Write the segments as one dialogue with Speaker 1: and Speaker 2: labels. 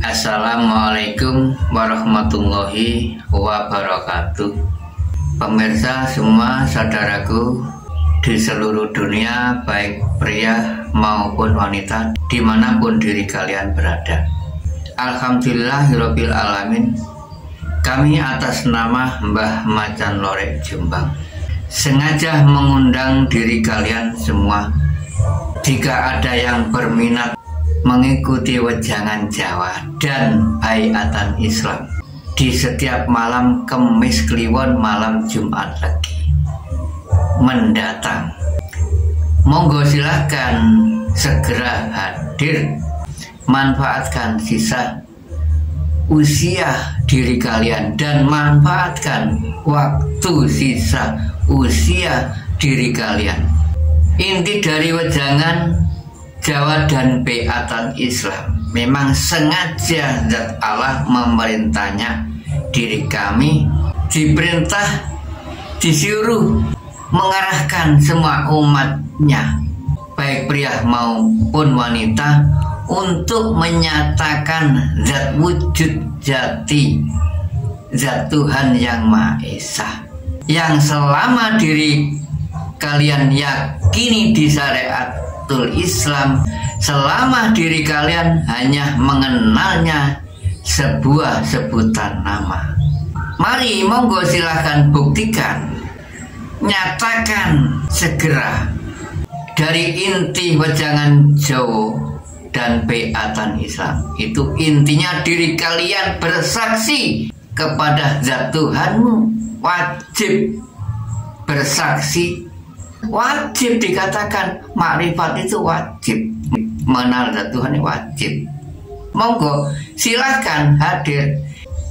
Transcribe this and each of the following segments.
Speaker 1: Assalamualaikum warahmatullahi wabarakatuh. Pemirsa semua, saudaraku di seluruh dunia, baik pria maupun wanita, dimanapun diri kalian berada. Alhamdulillahirabbil alamin. Kami atas nama Mbah Macan Lorek Jombang sengaja mengundang diri kalian semua, jika ada yang berminat mengikuti wejangan Jawa dan Baiatan Islam di setiap malam Kemis Kliwon malam Jumat Legi mendatang. Monggo silahkan segera hadir, manfaatkan sisa usia diri kalian dan manfaatkan waktu sisa usia diri kalian. Inti dari wejangan Jawa dan Baiatan Islam memang sengaja Zat Allah memerintahnya diri kami, diperintah, disuruh mengarahkan semua umatnya, baik pria maupun wanita, untuk menyatakan zat wujud jati, zat Tuhan yang Maha Esa, yang selama diri kalian yakini di syariatul Islam, selama diri kalian hanya mengenalnya sebuah sebutan nama. Mari monggo silahkan buktikan, nyatakan segera dari inti wejangan Jawa dan Baiatan Islam. Itu intinya diri kalian bersaksi kepada zat Tuhanmu, wajib bersaksi, wajib dikatakan makrifat itu wajib, mengenal zat Tuhan itu wajib. Monggo silahkan hadir.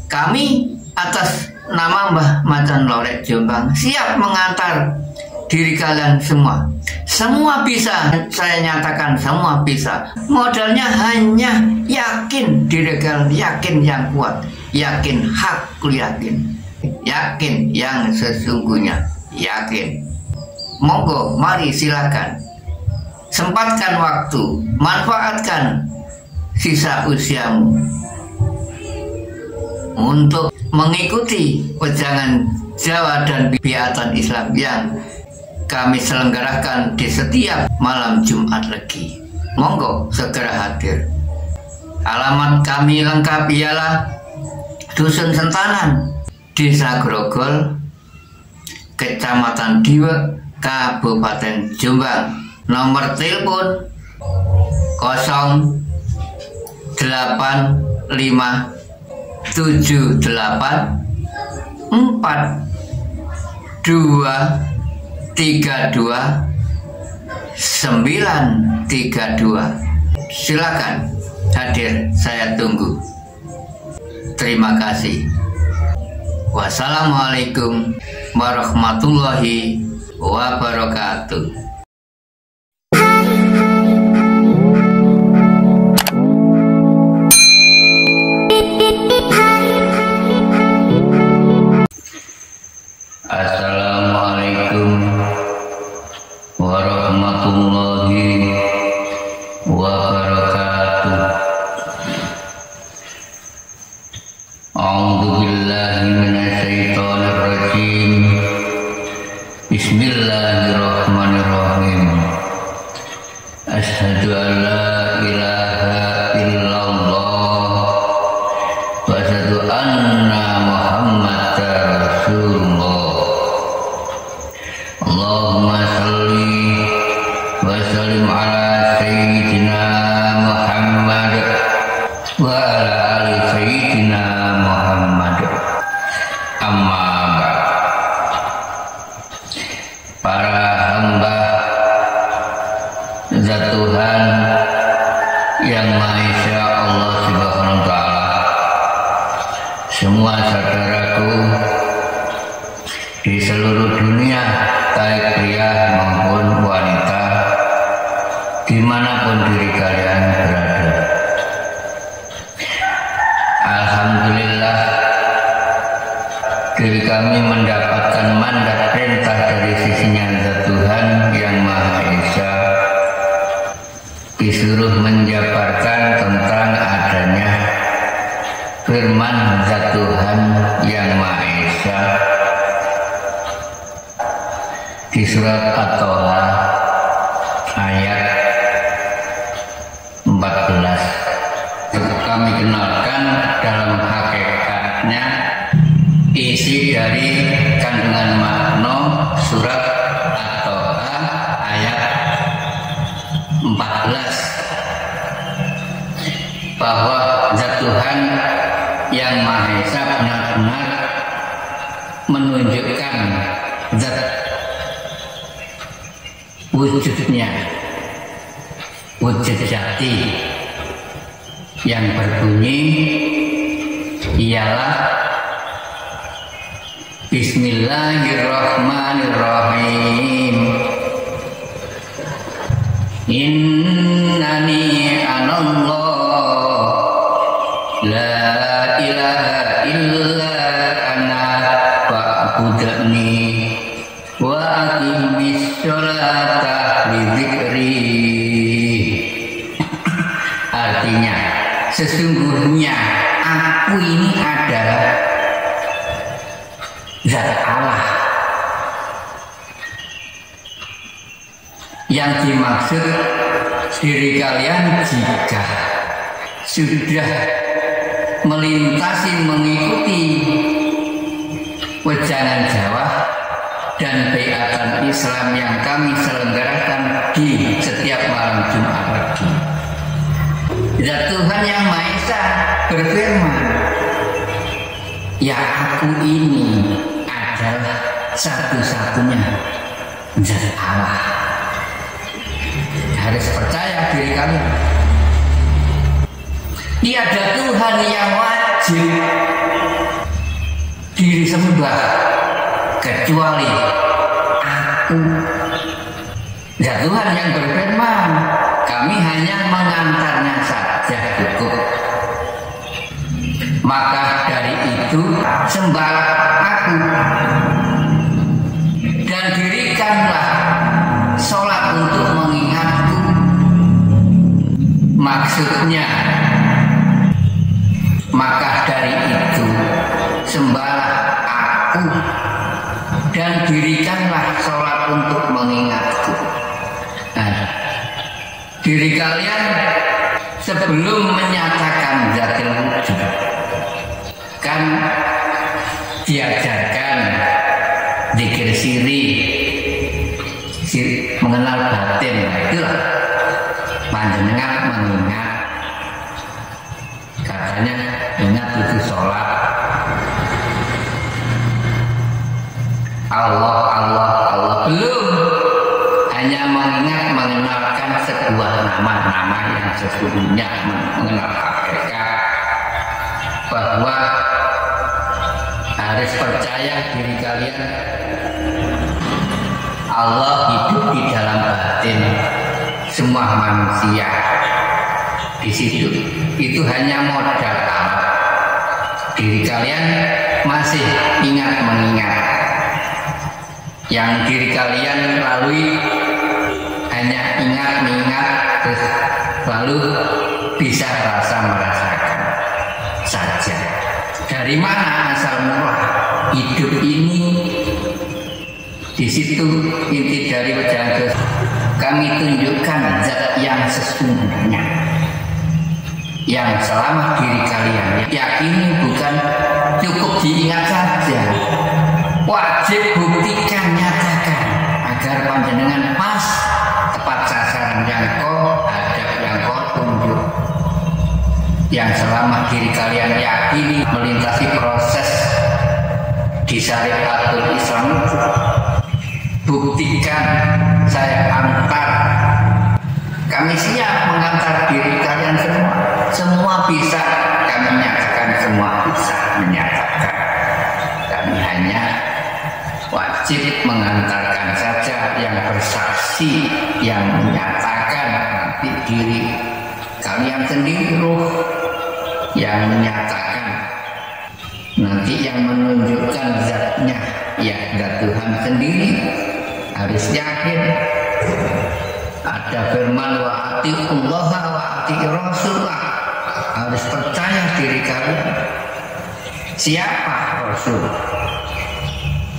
Speaker 1: Kami atas nama Mbah Macan Lorek Jombang siap mengantar diri kalian semua. Semua bisa, saya nyatakan semua bisa. Modalnya hanya yakin diri kalian, yakin yang kuat, yakin hakul yakin, yakin yang sesungguhnya, yakin. Monggo, mari silakan. Sempatkan waktu, manfaatkan sisa usiamu untuk mengikuti wejangan Jawa dan Baiatan Islam yang kami selenggarakan di setiap malam Jumat Legi. Monggo segera hadir. Alamat kami lengkap ialah Dusun Sentanan, Desa Grogol, Kecamatan Diwe, Kabupaten Jombang. Nomor telepon 0857232 Silakan hadir, saya tunggu. Terima kasih. Wassalamualaikum warahmatullahi wabarakatuh. Assalamualaikum warahmatullahi wabarakatuh. A'udzubillahi minasyaitonir rajim. Bismillahirrahmanirrahim. Asyhadu an la ilaha illallah wa asyhadu anna Muhammadar Rasulullah. Allahumma sholli wa sallim ala sayyidina Muhammad wa ala ali sayyidina Muhammad. Amma ba'd. Para hamba zat Tuhan yang Maha Esa Allah Subhanahu wa taala, semua saudaraku di seluruh dunia, baik pria maupun wanita, dimanapun diri kalian berada. Alhamdulillah, diri kami mendapatkan mandat perintah dari sisinya zat Tuhan yang Maha Esa, disuruh menjabarkan tentang adanya firman zat Tuhan yang Maha Esa di surat At-Toha ayat 14. Kami kenalkan dalam hakikatnya isi dari kandungan makna surat At-Toha ayat 14, bahwa zat Tuhan yang Maha Esa benar-benar menunjukkan zat wujudnya, wujud jati yang berbunyi ialah Bismillahirrahmanirrahim. Innani anallah la ilaha illa ana fa'budni wa aqimis sholata li dzikri. Artinya, sesungguhnya aku ini adalah zat Allah. Yang dimaksud diri kalian jika sudah melintasi mengikuti wejangan Jawa dan baiatan Islam yang kami selenggarakan di setiap malam Jumat Pagi. Zat Tuhan yang Maha Esa berfirman, ya aku ini adalah satu-satunya zat Allah. Harus percaya diri kalian. Tiada Tuhan yang wajib disembah kecuali aku. Zat Tuhan yang berfirman, kami hanya mengantarnya saja cukup. Maka dari itu sembahlah aku dan dirikanlah sholat untuk mengingatku. Maksudnya, maka dari itu sembahlah aku dan dirikanlah sholat untuk mengingatku. Nah, diri kalian sebelum menyatakan zatil wujud kan diajarkan zikir siri, mengenal batin. Itulah panjenengan mengingat, katanya ingat itu sholat. Allah, Allah, Allah. Belum, hanya mengingat, mengenalkan sebuah nama-nama yang sesungguhnya, mengenal hakikat, bahwa harus percaya diri kalian Allah hidup di dalam batin semua manusia. Di situ itu hanya modal alat. Diri kalian masih ingat mengingat. Yang diri kalian lalui hanya ingat mengingat, terus lalu bisa merasakan saja. Dari mana asal mula hidup ini? Di situ inti dari wejangan kami tunjukkan zat yang sesungguhnya, yang selama diri kalian yakini, bukan cukup diingat saja, wajib buktikan, nyatakan agar panjenengan pas tepat sasaran yang kau hadap, yang kau tunjuk, yang selama diri kalian yakini melintasi proses di syariatul Islam. Buktikan, saya antar, kami siap mengantar diri kalian semua. Semua bisa kami nyatakan, semua bisa menyatakan. Kami hanya wajib mengantarkan saja, yang bersaksi, yang menyatakan nanti diri kalian sendiri, roh yang menyatakan, nanti yang menunjukkan zatnya ya zat Tuhan sendiri. Harus yakin. Ada firman wa atiullaha wa atiur rasulullah. Harus percaya diri kalian. Siapa Rasul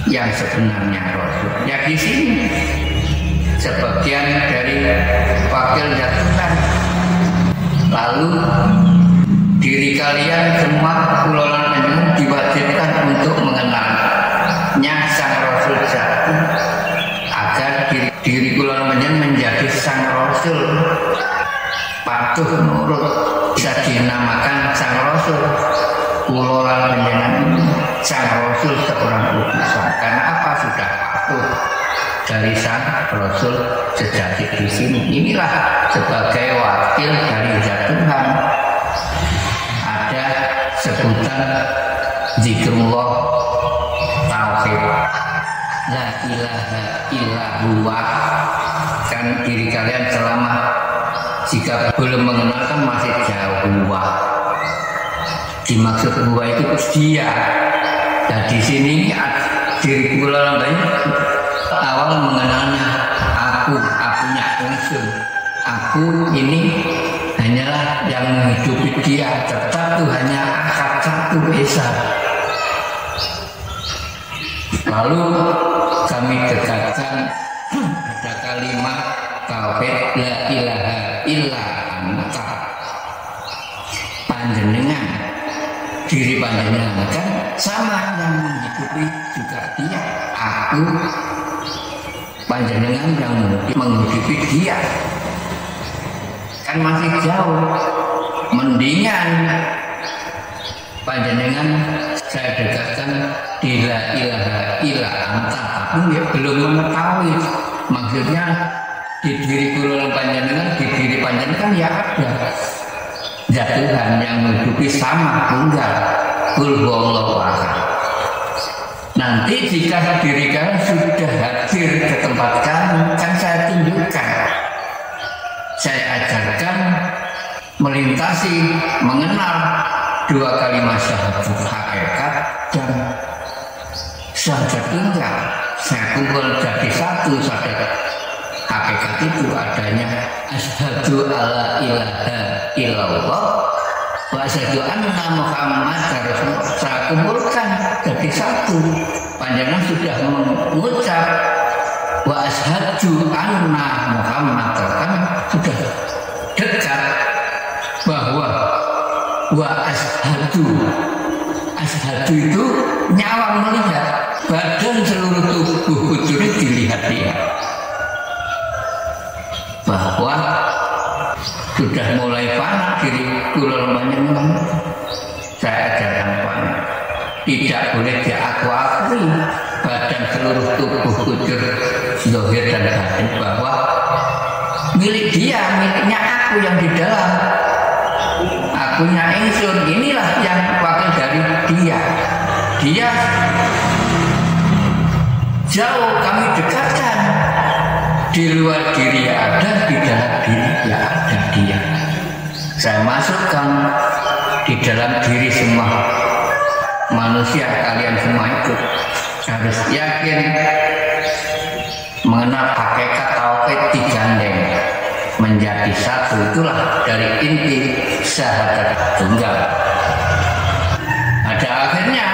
Speaker 1: yang sebenarnya Rasul? Ya di sini sebagian dari wakil Tuhan. Lalu diri kalian semua kulolan panjenengan diwajibkan untuk mengenalnya sang Rasul jatuh, agar diri kulolan panjenengan menjadi sang Rasul, patuh nurut, bisa dinamakan sang Rasul. Kulolan panjenengan sang Rasul seorang utusan. Karena apa? Sudah patuh dari sang Rasul sejati di sini. Inilah sebagai wakil dari Tuhan. Ada sebutan zikrullah tauhid, la ilaha illallah. Kan diri kalian selama jika belum mengenalkan masih jauh. Dimaksud huwa itu dia. Dan di sini diri kulolan banyak awal mengenalnya akunya ingsun. Aku ini hanyalah yang menghidupi dia, tetap hanya akad satu esa. Lalu kami dekatkan ada kalimat tauhid la ilaha illa anta. Panjenengan, diri panjenengan kan sama yang menghidupi juga dia. Aku panjenengan yang menghidupi dia. Kan masih jauh. Mendingan panjenengan saya dekatkan di la ilaha illa anta, tapi ya belum mengetahui maksudnya di diri kulolan panjenengan, di diri panjenengan ya ada zat Tuhan yang menghidupi sama tunggal, kul huwallahu ahad. Nanti jika diri kalian sudah hadir ke tempat kami, kan saya tunjukkan, saya ajarkan melintasi, mengenal dua kalimat syahadat hakikat dan syahadat tunggal. Saya kumpul jadi satu syahadat hakikat itu adanya asyhadu alla ilaha illallah wa asyhadu anna muhammadar rasulullah. Saya kumpulkan jadi satu. Panjenengan sudah mengucap wa asyhadu anna muhammadar, kan sudah dekat bahwa wa asyhadu itu nyawang melihat, badan seluruh tubuh kudune dilihat-lihat bahwa sudah mulai fana diri kulon panjenengan. Saya ajarkan fana, tidak boleh diakui badan seluruh tubuh kudus zahir dan batin bahwa milik dia, miliknya aku yang di dalam, akunya ingsun. Inilah yang wakil dari dia. Dia jauh, kami dekatkan. Di luar diri ada, di dalam diri ya ada dia. Saya masukkan di dalam diri semua manusia, kalian semua itu harus yakin mengenal hakikat tauhid digandeng menjadi satu. Itulah dari inti syahadat tunggal. Pada akhirnya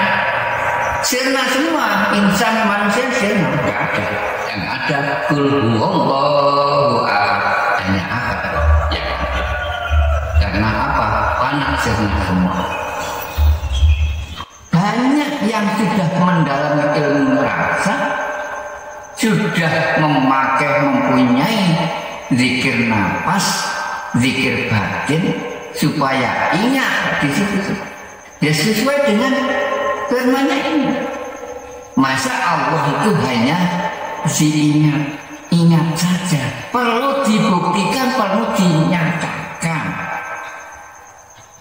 Speaker 1: sirna semua, insan manusia sirna, tidak ada. Yang ada kul huwallahu ahad, hanya ahad yang ada. Karena apa? Panak sirna semua. Banyak yang sudah mendalami ilmu rasa, sudah mempunyai zikir nafas, zikir batin, supaya ingat di situ. Ya sesuai dengan firman-Nya ini. Masa Allah itu hanya ingat saja, perlu dibuktikan, perlu dinyatakan,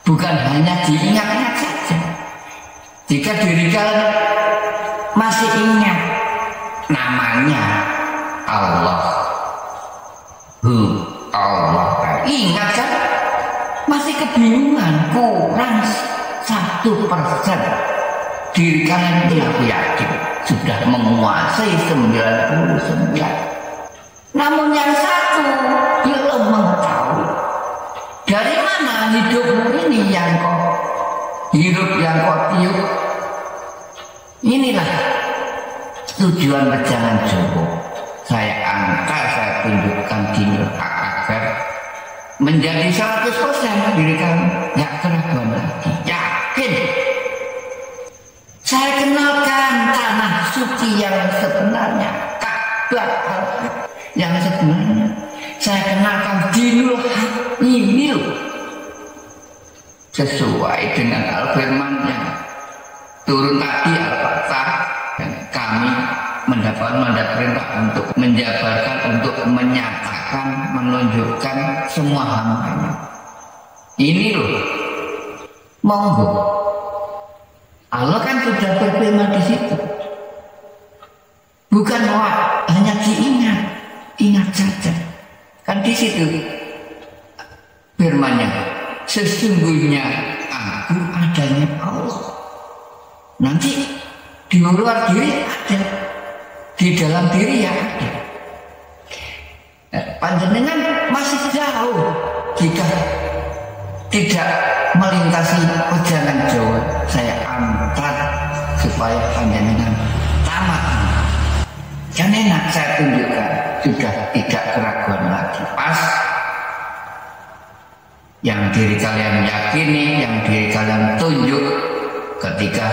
Speaker 1: bukan hanya diingat-ingat saja. Jika diri kalian masih ingat namanya Allah, Allah, ingat kan? Masih kebingungan, kurang 1%. Diri kalian itu aku yakin sudah menguasai 99. Namun yang satu belum mengetahui. Dari mana hidupmu ini yang kau hidup, yang kau tiup, Inilah tujuan Wejangan Jawa. Saya angkat, saya tunjukkan dinul hak agar menjadi 100% diri kami. Gak keraguan lagi, yakin. Saya kenalkan tanah suci yang sebenarnya, Ka'bah yang sebenarnya. Saya kenalkan dinul hak ini loh. Sesuai dengan al-firman yang turun tadi Al-Fatah, dan kami mendapat mandat perintah untuk menjabarkan, untuk menyatakan, menunjukkan semua hamba-Nya. Ini loh, monggo. Allah kan sudah berfirman di situ. Bukan hanya diingat, ingat saja. Kan di situ firman-Nya, sesungguhnya aku adanya Allah. Nanti di luar diri ada, di dalam diri ya ada. Panjenengan masih jauh jika tidak melintasi Wejangan Jawa. Saya antar supaya panjenengan tamat. Kan enak saya tunjukkan, sudah tidak keraguan lagi. Pas yang diri kalian yakini, yang diri kalian tunjuk ketika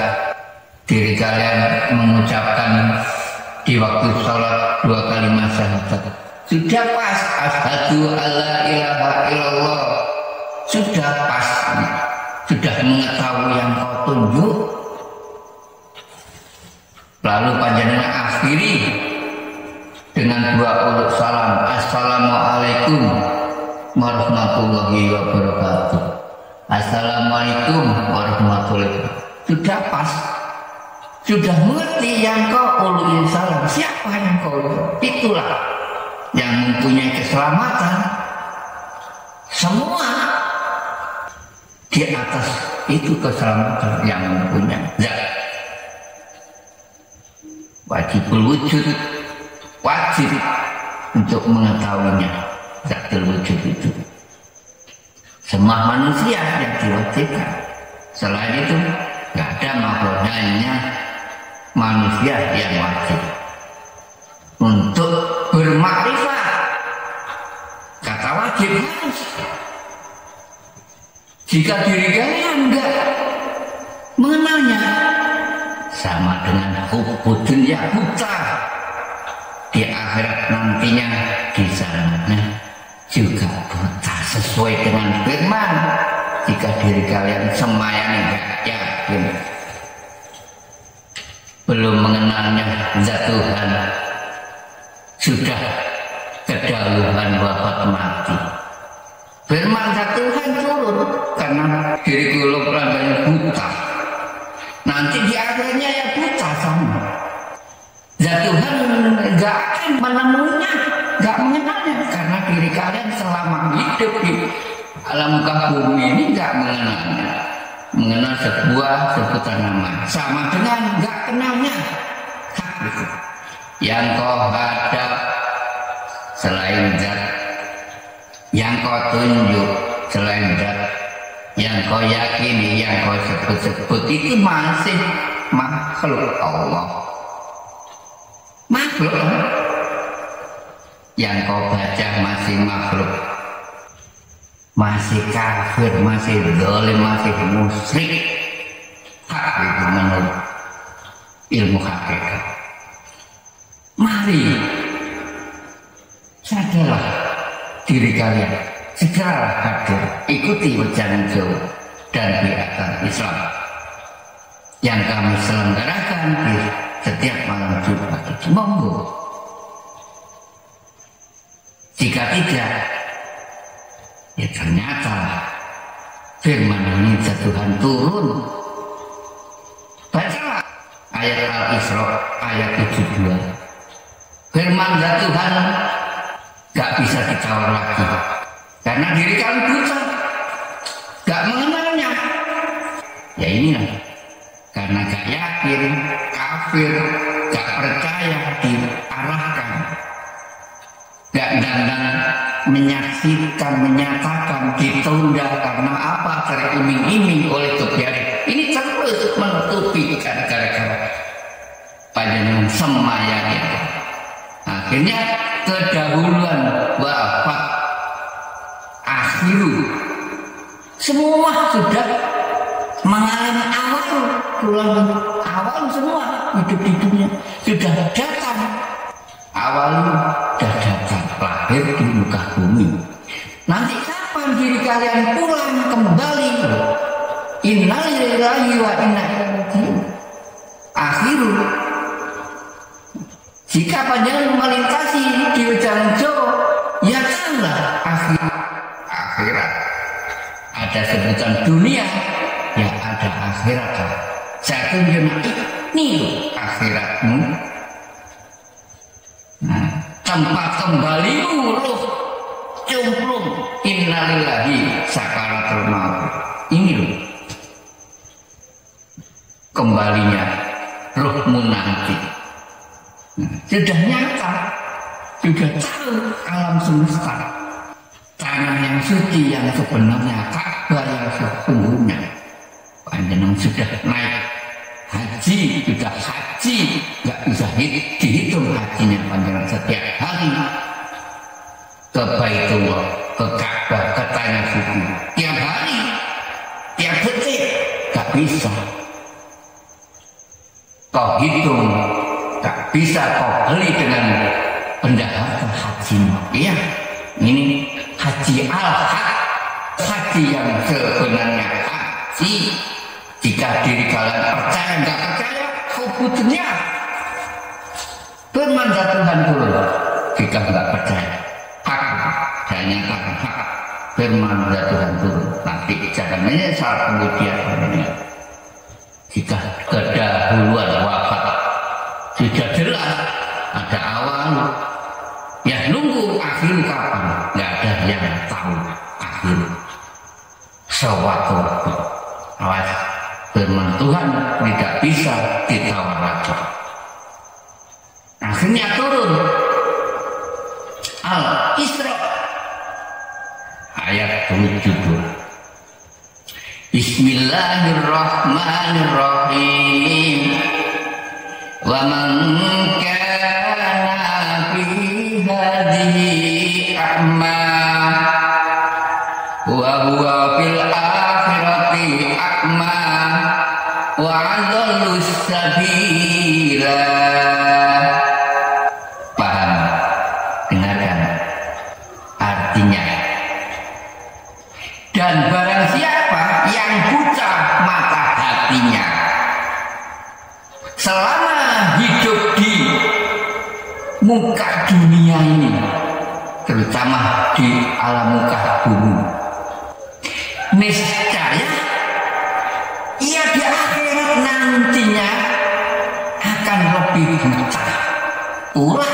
Speaker 1: diri kalian mengucapkan di waktu sholat 2 kalimat syahadat. Sudah pas, asyhadu alla ilaha illallah. Sudah pas, sudah mengetahui yang kau tunjuk. Lalu panjenengan akhiri dengan 2 salam. Assalamualaikum warahmatullahi wabarakatuh. Assalamualaikum warahmatullahi wabarakatuh. Sudah pas, sudah mengerti yang kau ulul salam. Siapa yang kau ulul? Itulah yang mempunyai keselamatan. Semua di atas itu keselamatan yang mempunyai zat. Wajibul wujud, wajib untuk mengetahuinya zatul wujud itu. Semua manusia yang diwajibkan. Selain itu nggak ada makhluk, hanya manusia yang wajib untuk bermakrifat. Kata wajib harus. Jika diri kalian enggak mengenalnya, sama dengan hubbud dunya, buta. Di akhirat nantinya di sananya juga buta, sesuai dengan firman. Jika diri kalian semayang enggak yakin, belum mengenalnya zat Tuhan, sudah kedahuluan wafat mati. Firman zat Tuhan turun karena diri kula pelangganya buta. Nanti di akhirnya ya buta sama. Zat Tuhan nggak akan menemuinya, nggak mengenalnya, karena diri kalian selama hidup di alam muka bumi ini nggak mengenalnya. Mengenal sebuah sebutan nama, sama dengan nggak kenalnya. Yang kau hadap selain zat, yang kau tunjuk selain zat, yang kau yakini, yang kau sebut-sebut itu masih makhluk Allah. Makhluk yang kau baca masih makhluk, masih kafir, masih zalim, masih musyrik. Hak itu menurut ilmu hakikat. Mari sadarlah diri kalian, segera hadir, ikuti Wejangan Jawa dan biarkan Islam yang kami selenggarakan di setiap malam Jumat. Monggo. Jika tidak, ya ternyata firman ini Tuhan turun. Bacalah ayat Al-Isra ayat 72. Firman Tuhan gak bisa ditawar lagi, karena diri kami buta, gak mengenalnya. Ya inilah, karena gak yakin, kafir, gak percaya, diarahkan, gak dandang menyaksikan, menyatakan, ditunda karena apa? Teriming-iming oleh kebiasaan. Ini terus menutupi gara-gara panjenengan semaya itu. Akhirnya kedahuluan wafat akhiru. Semua sudah mengalami awal semua hidup di dunia sudah datang. Awal sudah datang lahir di muka bumi. Nanti kapan diri kalian pulang kembali? Innalillahi wa inna ilaihi raji'un. Akhiru. Jika panjenengan melintasi di jalan Jawa, ya kanlah akhirat. Ada sebutan dunia, ya ada akhirat. Saya tunjukkan ini loh akhiratmu. Nah, tempat kembalimu loh cemplung. Innalillahi sakaratul maut. Ini loh kembalinya rohmu nanti. Sudah nyata, sudah tahu alam semesta. Tanah yang suci yang sebenarnya, Ka'bah yang sesungguhnya. Panjenengan sudah naik haji, sudah haji, nggak bisa dihitung hajinya panjenengan setiap hari ke Baitullah, ke Ka'bah, ke tanah suci. Tiap hari, tiap detik, nggak bisa. Kau hitung, tak bisa kau beli dengan pendahara haji. Iya, ini haji al-haq, haji yang sebenarnya haji. Jika diri kalian percaya, nggak percaya, kau butuhnya. Firman Tuhan turun. Jika nggak percaya, hak, saya nyatakan hak. Firman Tuhan turun. Nanti jangan menyesal kemudian. Jika kedahuluan wafat sudah jelas ada awal, ya nunggu akhir kapan, nggak ada yang tahu akhir sewaktu waktu. Awas, firman Tuhan tidak bisa ditawar lagi. Akhirnya turun Al-Isra ayat 72. Bismillahirrahmanirrahim. Wa man kana fi hadhihi a'ma wa huwa fil akhirati a'ma wa 'adallu sabila. Paham? Dengarkan artinya. Dan barang siapa yang buta mata hatinya selama hidup di muka dunia ini, terutama di alam muka bumi, niscaya ia di akhirat nantinya akan lebih buta pula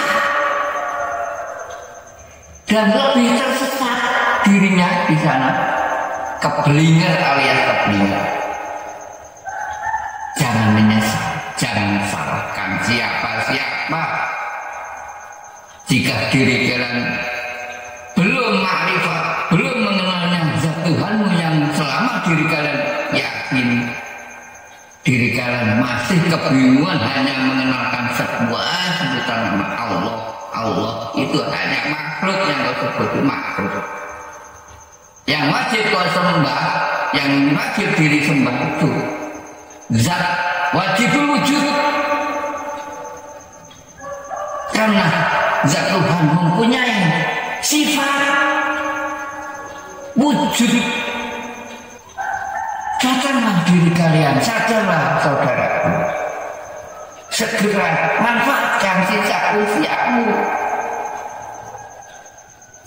Speaker 1: dan lebih tersesat dirinya di sana. Keblinger alias keblinger. Jangan menyesal, jangan salahkan siapa-siapa. Jika diri kalian belum makrifat, belum mengenalnya zat Tuhanmu yang selama diri kalian yakin, diri kalian masih kebingungan hanya mengenalkan sebuah sebutan nama Allah. Allah itu hanya makhluk yang kau sebut makhluk. Yang wajib kau sembah, yang wajib diri sembah itu zat wajibul wujud. Karena zat Tuhan mempunyai sifat wujud. Sadarlah diri kalian, sadarlah saudaraku. Segera manfaatkan sisa usiamu.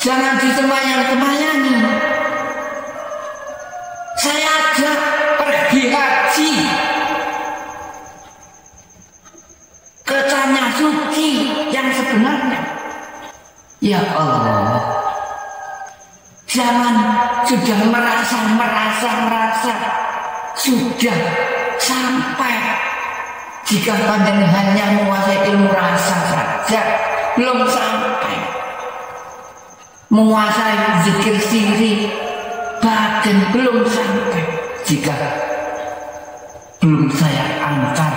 Speaker 1: Jangan disemayang-semayangi. Saya ajak pergi haji ke tanah suci yang sebenarnya. Ya Allah, jangan sudah merasa sudah sampai. Jika panjenengan hanya menguasai ilmu rasa saja, belum sampai menguasai zikir siri batin, belum sampai. Jika belum saya antar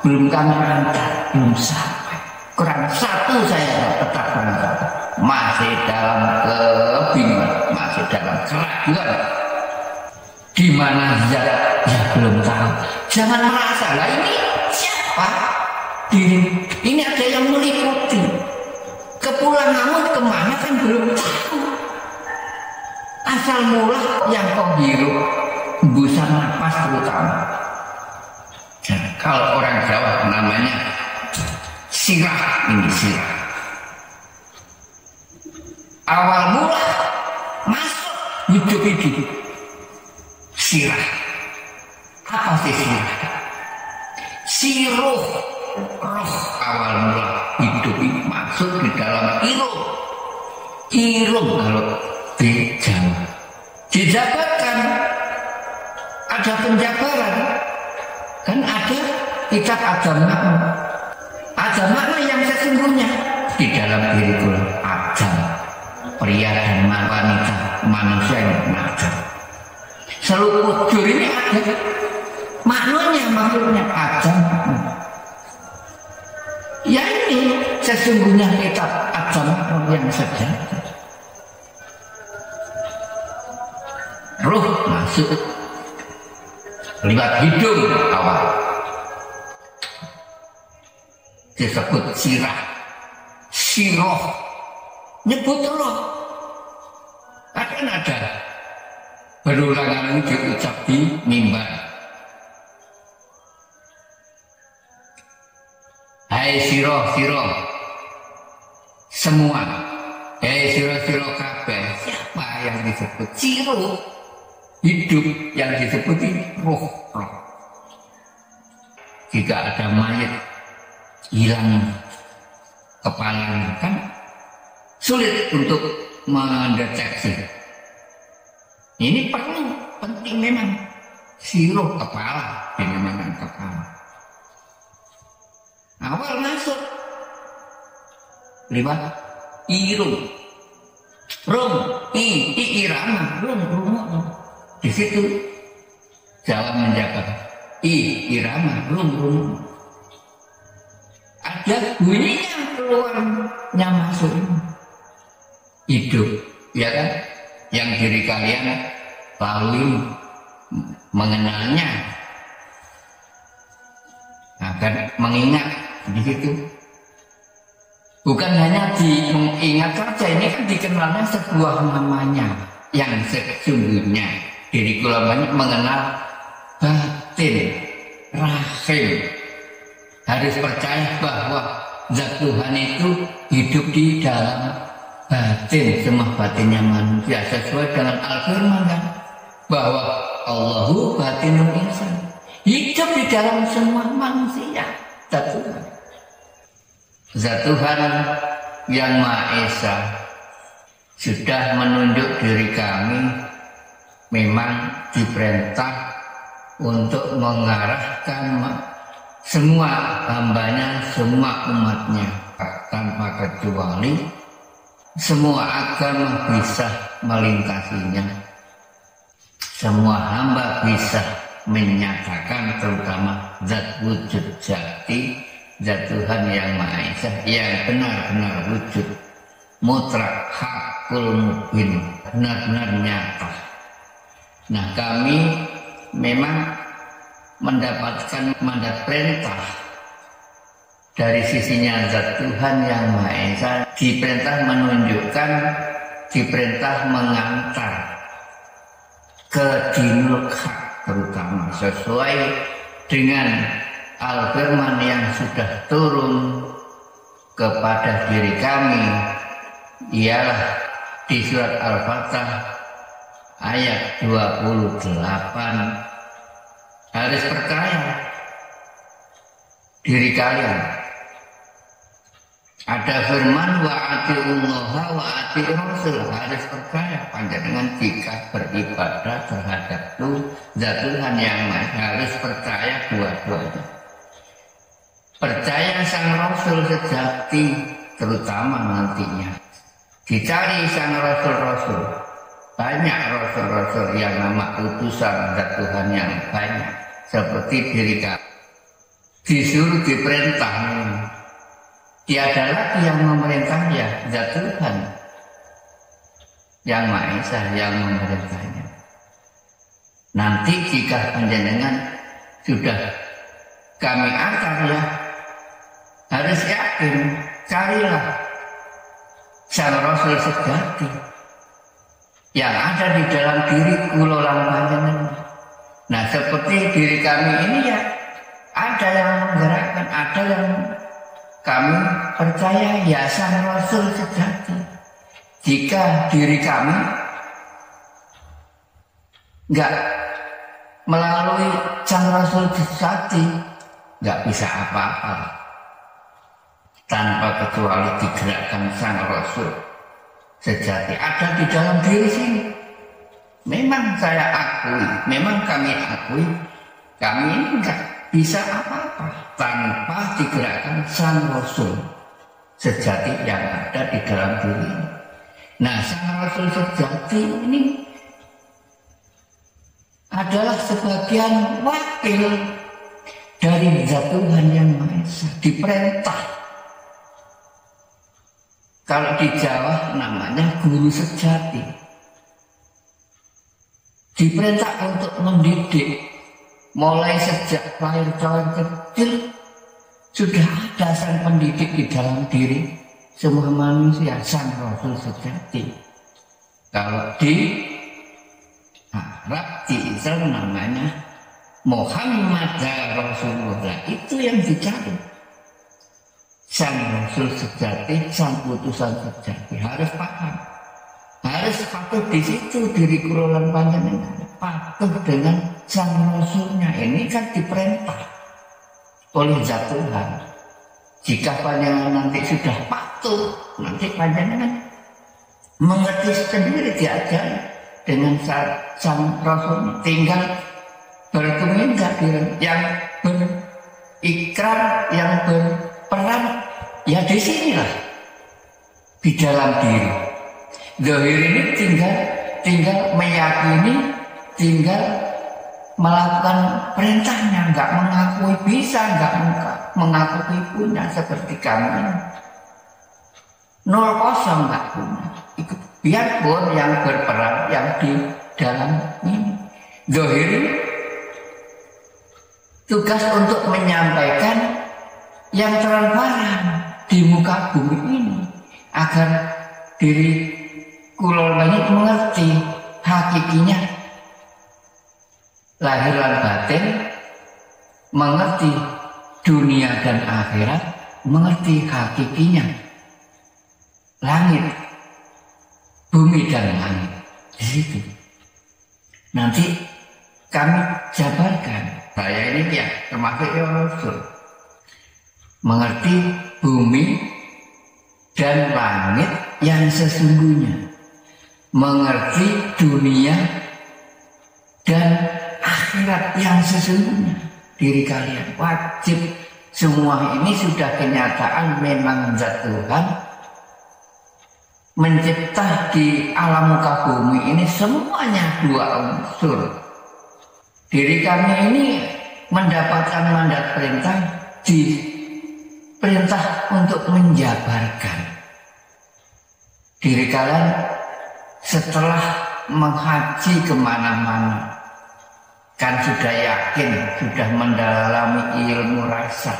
Speaker 1: belum kami angkat, belum sampai. Kurang satu saya tetap berangkat. Masih dalam kebingungan, masih dalam keraguan. Di mana zat ya belum tahu. Jangan merasa lah ini siapa? Ini ada yang meliputi. Kepulanganmu kemana kan belum tahu. Asal mula yang kau hirup, hembusan nafas terutama. Dan kalau orang Jawa namanya sirah, ini sirah. Awal mula masuk hidup sirah. Apa sih sirah? Siruh roh awal mula hidup ini masuk di dalam irung. Irung kalau di Jawa dijabarkan, ada penjabaran kan, ada kitab ada makna yang sesungguhnya di dalam diri Adam, pria dan wanita, manusia yang ada. Seluruh kujur ini ada maknanya, maksudnya Adam. Ya ini sesungguhnya kitab Adam yang sejati. Ruh masuk lewat hidung awal, disebut sirah, siroh, nyebut roh. Akan ada berulangan diucap di mimbar. Hai siroh semua, hai siroh kabeh. Siapa yang disebut siroh? Hidup yang disebut roh. Jika ada mayat hilang kepalanya kan sulit untuk mendeteksi. Ini penting memang sirup kepala, dinamakan kepala. Awal masuk lewat irung, irama, rumah. Di situ Jawa menjaga irama, rum. Ada bunyinya keluarnya masuk hidup, ya kan? Yang diri kalian lalui mengenalnya, akan mengingat di situ. Bukan hanya diingat saja, ini kan dikenalnya sebuah namanya yang sesungguhnya. Diri kula banyak mengenal batin, rahim. Harus percaya bahwa zat Tuhan itu hidup di dalam batin, semua batinnya manusia, sesuai dengan Al-Firman kan, bahwa Allahu batinul insan, hidup di dalam semua manusia. Zat Tuhan yang Maha Esa sudah menunjuk diri kami memang diperintah untuk mengarahkan semua hambanya, semua umatnya tanpa kecuali, semua agama bisa melintasinya, semua hamba bisa menyatakan, terutama zat wujud jati, zat Tuhan yang Maha Esa yang benar-benar wujud, mutlak, hakul mubin, benar-benar nyata. Nah, kami memang mendapatkan mandat perintah dari sisinya zat Tuhan yang Maha Esa, diperintah menunjukkan, diperintah mengantar ke dinul haq, terutama sesuai dengan Al-Firman yang sudah turun kepada diri kami, ialah di surat Al-Fatah ayat 28. Harus percaya diri kalian. Ada firman wa atiullaha wa atiur rasul, harus percaya panjenengan jika beribadah terhadap zat Tuhan yang Maha, harus percaya dua-duanya. Percaya sang rasul sejati, terutama nantinya dicari sang rasul-rasul. Banyak rasul-rasul yang nama utusan zat Tuhan yang banyak, seperti diri kami. disuruh diperintah. Tiada lagi yang memerintah ya zat Tuhan yang Maha Esa yang memerintahnya. Nanti jika panjenengan sudah kami antar ya, harus yakin, carilah sang Rasul sejati yang ada di dalam diri kula lan panjenengan. Nah, seperti diri kami ini ya, ada yang menggerakkan, ada yang kami percaya ya sang Rasul sejati. Jika diri kami enggak melalui sang Rasul sejati, enggak bisa apa-apa tanpa kecuali digerakkan sang Rasul sejati ada di dalam diri sini. Memang saya akui, memang kami akui, kami ini enggak bisa apa-apa tanpa digerakkan sang Rasul sejati yang ada di dalam diri ini. Nah, sang Rasul sejati ini adalah sebagian wakil dari zat Tuhan yang Maha Esa, diperintah. Kalau di Jawa namanya guru sejati, diperintah untuk mendidik. Mulai sejak lahir cawan kecil sudah ada sang pendidik di dalam diri semua manusia, sang Rasul sejati. Kalau di Arab, di Islam namanya Muhammad Rasulullah, itu yang dicari. Sang Rasul sejati, sang putusan sejati, harus paham, harus patuh di situ diri kula lan panjenengan, patuh dengan sang Rasulnya. Ini kan diperintah oleh zat Tuhan. Jika panjenengan nanti sudah patuh, nanti panjenengan mengerti sendiri, diajari dengan sang Rasul. Tinggal berkomunikasi dengan yang berikrar, yang berperan, ya di sinilah di dalam diri. Zahir ini tinggal meyakini, tinggal melakukan perintahnya, nggak mengakui bisa, nggak mengakui punya seperti kami ini. 0 nggak punya. Ikut biarpun yang berperan yang di dalam ini. Zahir tugas untuk menyampaikan yang transparan di muka bumi ini agar diri kula banyak mengerti hakikinya lahir dan batin, mengerti dunia dan akhirat, mengerti hakikinya langit, bumi dan langit. Di situ nanti kami jabarkan. Saya ini ya termasuk yang Rasul, mengerti bumi dan langit yang sesungguhnya, mengerti dunia dan akhirat yang sesungguhnya. Diri kalian wajib, semua ini sudah kenyataan memang zat Tuhan mencipta di alam muka bumi ini semuanya 2 unsur. Diri kami ini mendapatkan mandat perintah, diperintah untuk menjabarkan. Diri kalian setelah menghaji kemana-mana kan sudah yakin, sudah mendalami ilmu rasa,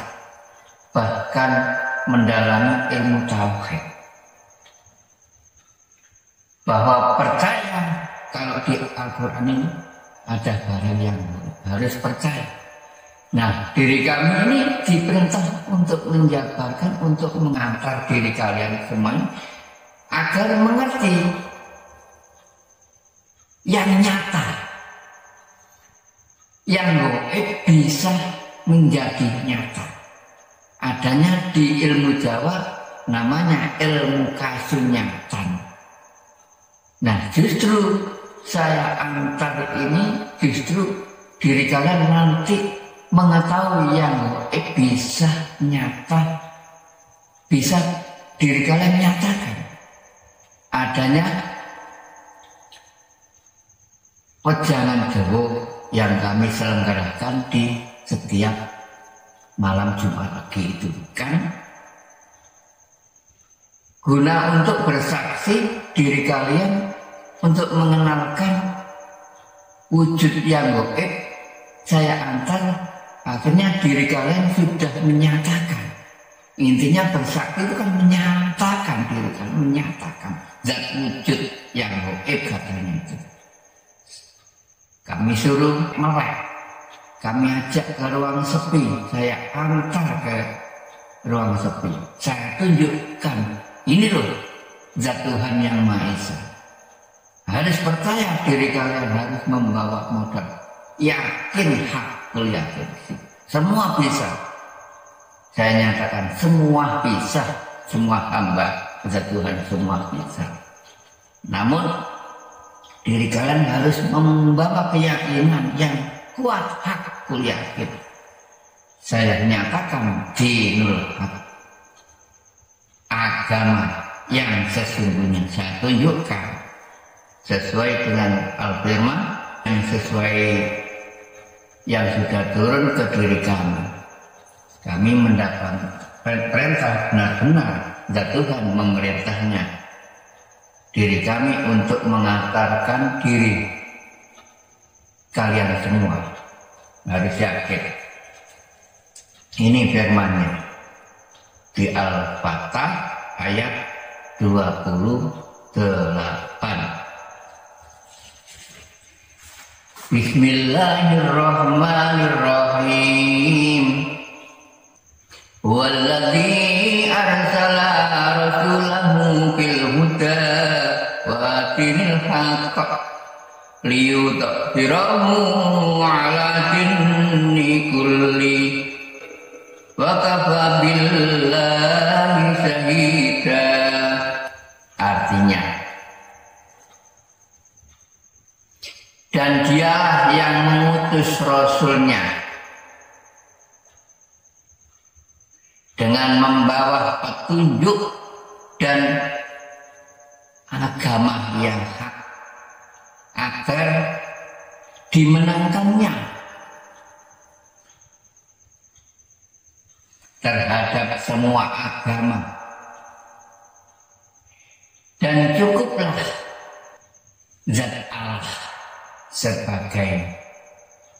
Speaker 1: bahkan mendalami ilmu tauhid, bahwa percaya kalau di Al-Quran ini ada barang yang harus percaya. Nah, diri kami ini diperintah untuk menjabarkan, untuk mengantar diri kalian semuanya agar mengerti yang nyata, yang gaib bisa menjadi nyata. Adanya di ilmu Jawa namanya ilmu kasunyatan. Nah, justru saya antar ini, justru diri kalian nanti mengetahui yang gaib bisa nyata, bisa diri kalian nyatakan. Adanya wejangan Jawa yang kami selenggarakan di setiap malam Jumat lagi itu kan guna untuk bersaksi diri kalian untuk mengenalkan wujud yang gaib. Saya antar, akhirnya diri kalian sudah menyatakan. Intinya bersaksi itu kan menyatakan diri kalian, menyatakan zat wujud yang gaib katanya itu. Kami suruh melek, kami ajak ke ruang sepi, saya antar ke ruang sepi, saya tunjukkan ini loh zat Tuhan yang Maha Esa. Harus percaya diri kalian, harus membawa modal yakin, hakul yakin, semua bisa. Saya nyatakan semua bisa, semua hamba zat Tuhan semua bisa. Namun diri kalian harus membawa keyakinan yang kuat, hakul yakin. Saya nyatakan dinul haq, agama yang sesungguhnya saya tunjukkan sesuai dengan Al-Firman, yang sesuai yang sudah turun ke diri kami. Kami mendapat perintah benar-benar zat Tuhan memerintahnya diri kami untuk mengantarkan diri kalian semua. Harus yakin. Ini firman-Nya di Al-Fatah ayat 28. Bismillahirrahmanirrahim. Walladzi arsala rasulahu bil huda wa dinil haqq liyudhhirahu 'ala dinni kulli wa kafa billahi syahida. Artinya, dan Dialah yang mengutus Rasulnya dengan membawa petunjuk dan agama yang hak agar dimenangkannya terhadap semua agama. Dan cukuplah zat Allah sebagai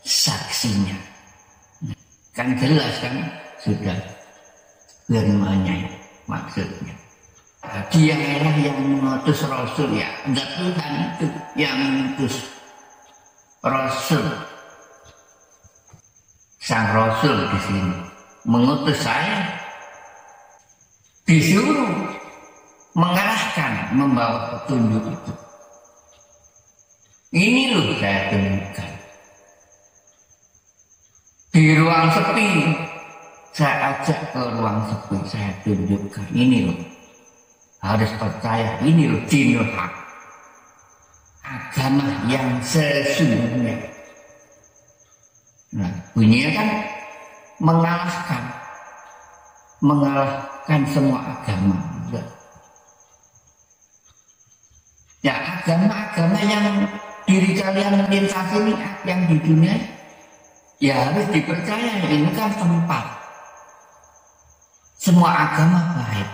Speaker 1: saksinya. Kan jelas kan sudah firman-Nya maksudnya. Dialah yang mengutus Rasul, ya zat Tuhan itu yang mengutus Rasul. Sang Rasul di sini mengutus saya, disuruh mengarahkan, membawa petunjuk itu. Ini loh saya tunjukkan. Di ruang sepi, saya ajak ke ruang sepi, saya tunjukkan. Ini loh, harus percaya, ini loh dinul haq, agama yang sesungguhnya. Nah, bunyinya kan mengalahkan semua agama. Ya, agama-agama yang diri kalian melintasi ini, yang di dunia, ya harus dipercaya. Ini kan tempat. Semua agama baik.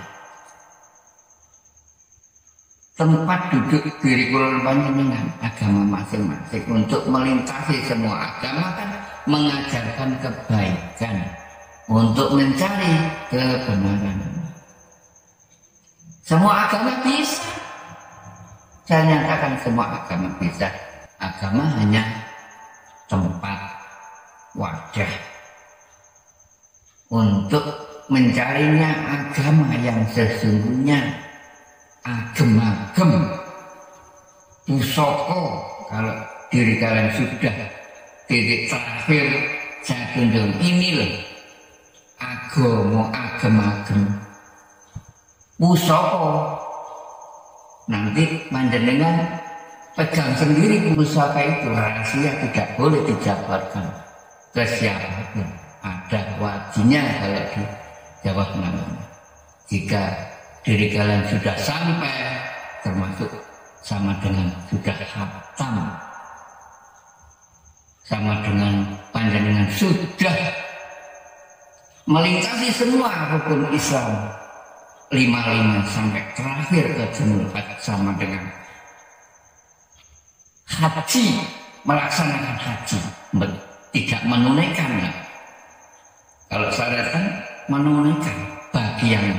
Speaker 1: Tempat duduk diri kula panjenengan agama masing-masing untuk melintasi semua agama kan mengajarkan kebaikan untuk mencari kebenaran. Semua agama bisa. Saya nyatakan semua agama bisa. Agama hanya tempat, wadah untuk mencarinya agama yang sesungguhnya. Agem-agem pusoko, kalau diri kalian sudah titik terakhir saya tunjuk ini loh agama, agem-agem pusoko. Nanti panjenengan pegang sendiri pusaka itu, rahasia, tidak boleh dijabarkan ke siapapun. Ada wajibnya kalau di Jawa namanya. Jika diri kalian sudah sampai, termasuk sama dengan sudah khatam, sama dengan panjenengan sudah melintasi semua rukun Islam 55 sampai terakhir ke jumu'at, sama dengan haji, melaksanakan haji, tidak menunaikan. Kalau saya kan menunaikan bagian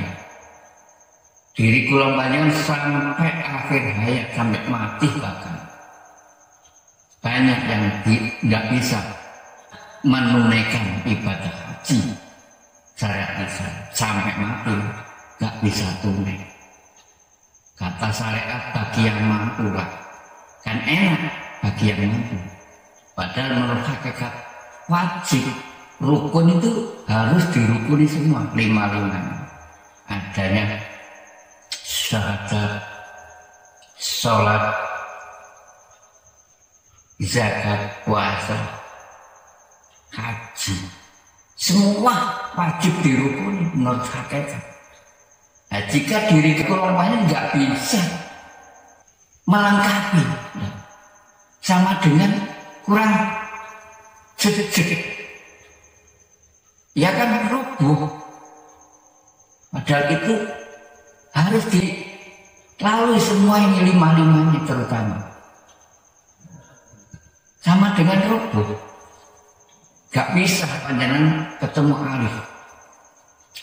Speaker 1: diri kula panjenengan sampai akhir hayat, sampai mati bahkan. Banyak yang nggak bisa menunaikan ibadah haji syariat Islam sampai mati, nggak bisa tunai. Kata syariat bagi yang mampu lah, kan enak bagi yang mampu. Padahal menurut hakikat wajib rukun itu harus dirukuni semua 55. Adanya syahadat, sholat, zakat, puasa, haji, semua wajib dirukuni menurut hakikat. Nah, jika diri kekurangannya nggak bisa melengkapi, sama dengan kurang sedikit, ya kan rubuh. Padahal itu harus dilalui semua ini 55-nya terutama. Sama dengan rubuh, gak bisa panjenengan ketemu alif,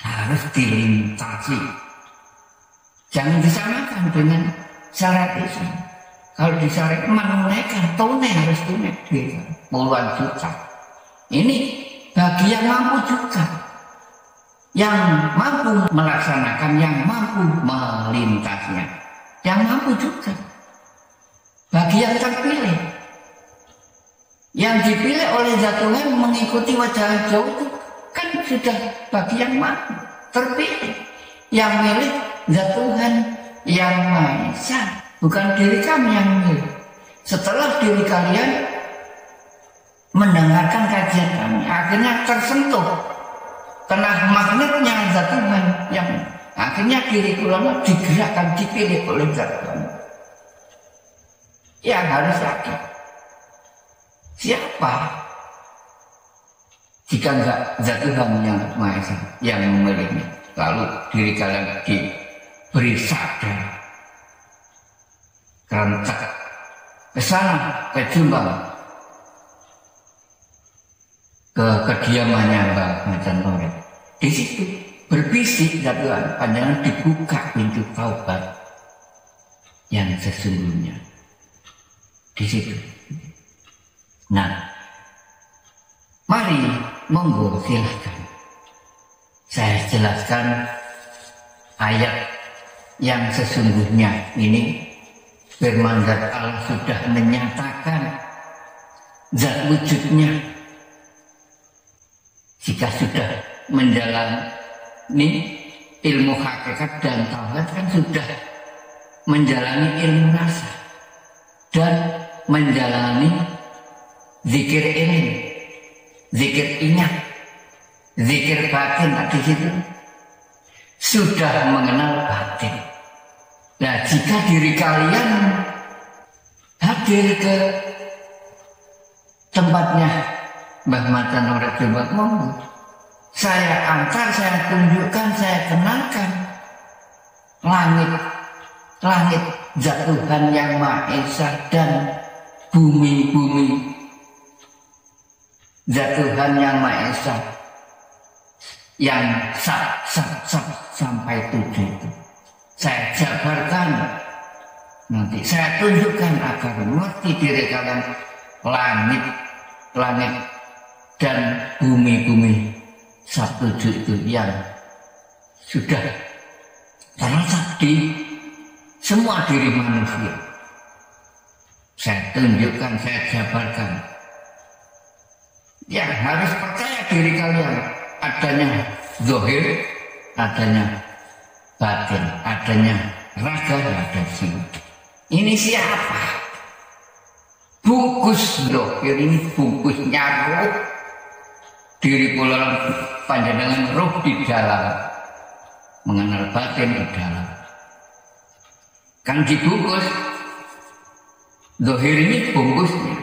Speaker 1: harus dilintasi. Jangan disamakan dengan syariat Islam. Kalau di syariat menunaikan, tunai harus tunai puluhan juta. Ini bagi yang mampu juga, yang mampu melaksanakan, yang mampu melintasnya, yang mampu juga. Bagi yang terpilih, yang dipilih oleh Zat Tuhan mengikuti wajah jauh itu kan sudah bagi yang mampu terpilih. Yang milih Zat Tuhan yang Maha Esa, bukan diri kami yang milih. Setelah diri kalian mendengarkan kajian kami, akhirnya tersentuh kena magnetnya Zat Tuhan, yang akhirnya diri kalian digerakkan, dipilih oleh Zat Tuhan. Ya harus yakin. Siapa jika enggak Zat Tuhan yang Maha Esa yang memilihnya? Lalu diri kalian diberi sadar, kerentak ke sana, ke Jombang, ke kediamannya Mbak Macan Noret. Di situ berbisik Zat Tuhan, panjangan dibuka pintu taubat yang sesungguhnya. Di situ. Nah, mari monggo silahkan saya jelaskan ayat yang sesungguhnya ini. Firman Zat Allah sudah menyatakan zat wujudnya. Jika sudah menjalani ilmu hakikat dan tauhid, kan sudah menjalani ilmu rasa dan menjalani zikir ini, zikir ingat, zikir batin. Di situ sudah mengenal batin. Nah, jika diri kalian hadir ke tempatnya Mbah Macan Noret Jombang, monggo saya antar, saya tunjukkan, saya kenalkan langit Zat Tuhan yang Maha Esa dan bumi Zat Tuhan yang Maha Esa yang sampai 7 itu. Saya jabarkan, nanti saya tunjukkan agar mengerti diri kalian langit dan bumi 7 itu yang sudah terletak di semua diri manusia. Saya tunjukkan, saya jabarkan. Ya, harus percaya diri kalian adanya zahir, adanya batin, adanya raga, ada jiwa. Ini siapa? Bungkus zahir ini bungkusnya roh. Diri pula panjenengan roh di dalam, mengenal batin di dalam. Kan dibungkus zahir ini bungkusnya.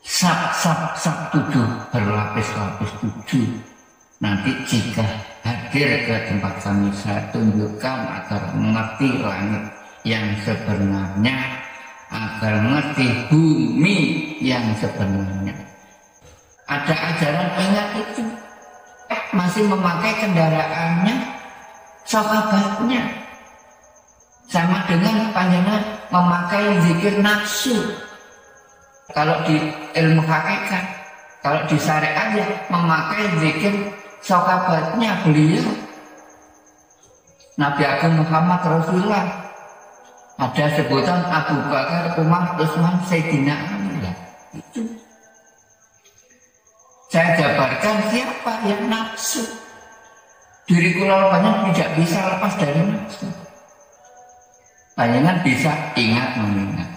Speaker 1: Sab 7 berlapis-lapis 7. Nanti jika hadir ke tempat kami, saya tunjukkan agar mengerti langit yang sebenarnya, agar mengerti bumi yang sebenarnya. Ada ajaran ingat itu, masih memakai kendaraannya, sahabatnya, sama dengan panjenengan memakai zikir nafsu. Kalau di ilmu hakikat, kalau di syariat ya memakai zikir sahabatnya beliau, Nabi Agung Muhammad Rasulullah. Ada sebutan Abu Bakar, Umar, Utsman, Sayyidina Ali. Itu saya jabarkan siapa yang nafsu. Diri kula banyak tidak bisa lepas dari nafsu. Panjenengan bisa ingat mengingat.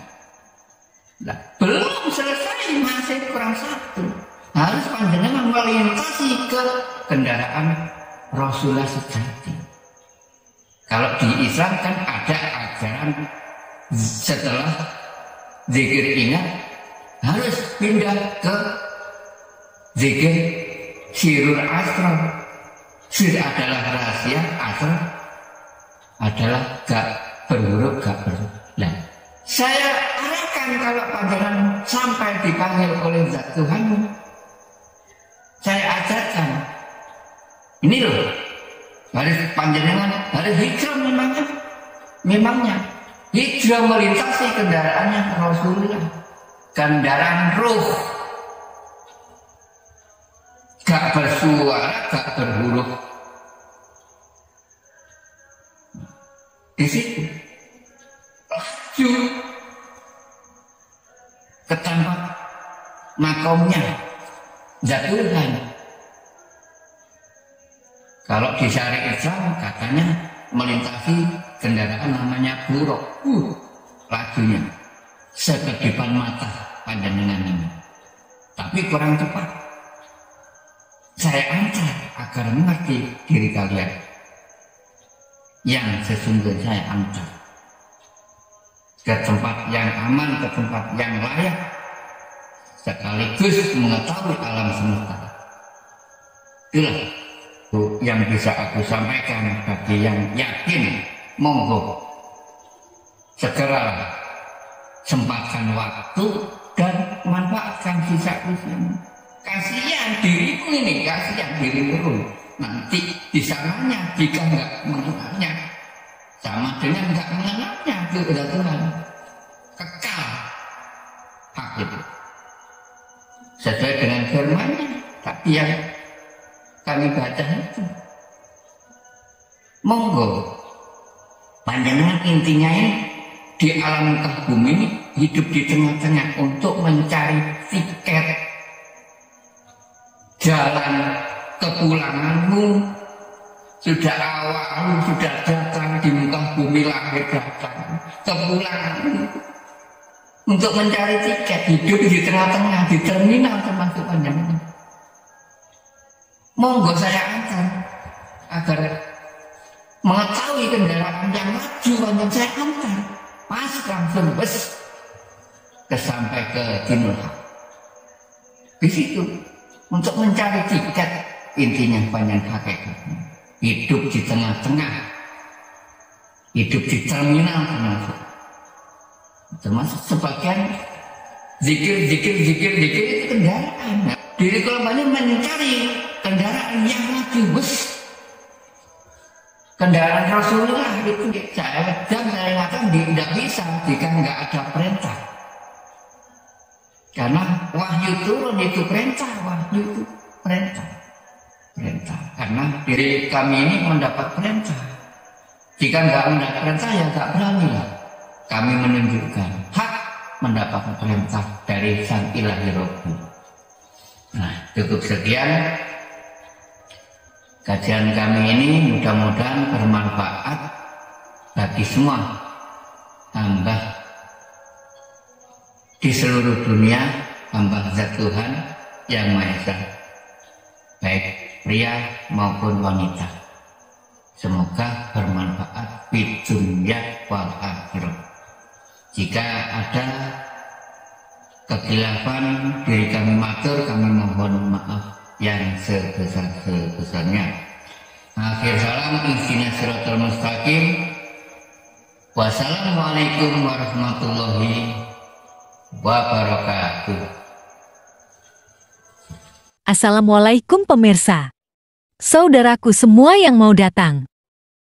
Speaker 1: Nah, belum selesai, masih kurang satu. Harus panjenengan melintasi ke kendaraan Rasulullah sejati. Kalau di Islam kan ada ajaran setelah zikir ingat harus pindah ke zikir sirul asrar. Sir adalah rahasia, asrar adalah gak berhuruf, gak berhuruf. Nah, saya arahkan kalau panjenengan sampai dipanggil oleh Zat Tuhan, saya ajarkan ini loh, harus panjenengan harus hijrah memangnya hijrah melintasi kendaraannya Rasulullah, kendaraan ruh, gak bersuara, gak berhuruf. Di situ laju ke tempat makomnya Zat Tuhan. Kalau di syariat Islam katanya melintasi kendaraan namanya buruk, lajunya sekedipan mata panjenengan ini, tapi kurang cepat. Saya antar agar mengerti diri kalian yang sesungguhnya. Saya antar ke tempat yang aman, ke tempat yang layak, sekaligus mengetahui alam semesta. Itulah yang bisa aku sampaikan bagi yang yakin. Monggo segera sempatkan waktu dan manfaatkan sisa usiamu. Kasihan dirimu ini, kasihan dirimu. Nanti di sananya jika nggak mengenalnya, sama dengan nggak mengenalnya kepada Tuhan, kekal hak itu sesuai dengan firman-Nya. Tapi yang kami baca itu, monggo panjenengan intinya ini di alam muka bumi ini hidup di tengah-tengah untuk mencari tiket jalan kepulanganmu. Sudah awal, sudah datang di muka bumi, lahir datang kepulanganmu untuk mencari tiket hidup di tengah-tengah, di terminal termasuk panjenengan. Monggo saya antar agar mengetahui kendaraan yang laju, panjenengan saya antar pas langsung bus sampai ke Dinul Haq. Di situ untuk mencari tiket, intinya panjenengan hakikatnya hidup di tengah-tengah, hidup di terminal termasuk sebagian zikir itu kendaraan. Diri kalau banyak mencari kendaraan yang laju bus, kendaraan Rasulullah itu saya ingatkan tidak bisa jika nggak ada perintah. Karena wahyu turun itu perintah, wahyu itu perintah. Karena diri kami ini mendapat perintah. Jika nggak mendapat perintah ya nggak berani lah. Kami menunjukkan hak mendapat perintah dari Sang Ilahi Rabbi. Nah, cukup sekian kajian kami ini, mudah-mudahan bermanfaat bagi semua hamba di seluruh dunia, hamba Zat Tuhan Yang Maha Esa, baik pria maupun wanita. Semoga bermanfaat di dunia wal akhirah. Jika ada kekhilafan diri kami matur, kami mohon maaf. yang sebesar-besarnya. Akhir salam, ihdinas siratal mustaqim. Wassalamualaikum warahmatullahi wabarakatuh.
Speaker 2: Assalamualaikum pemirsa. Saudaraku semua yang mau datang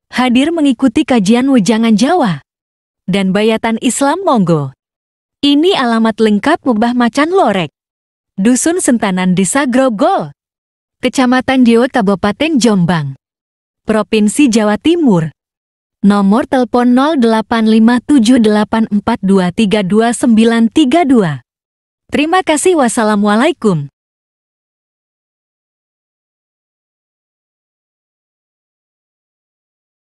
Speaker 2: hadir mengikuti kajian Wejangan Jawa dan Bayatan Islam monggo. Ini alamat lengkap Mbah Macan Lorek, Dusun Sentanan, Desa Grogol, Kecamatan Dewa, Kabupaten Jombang, Provinsi Jawa Timur. Nomor telepon 085784232932. Terima kasih. Wassalamualaikum.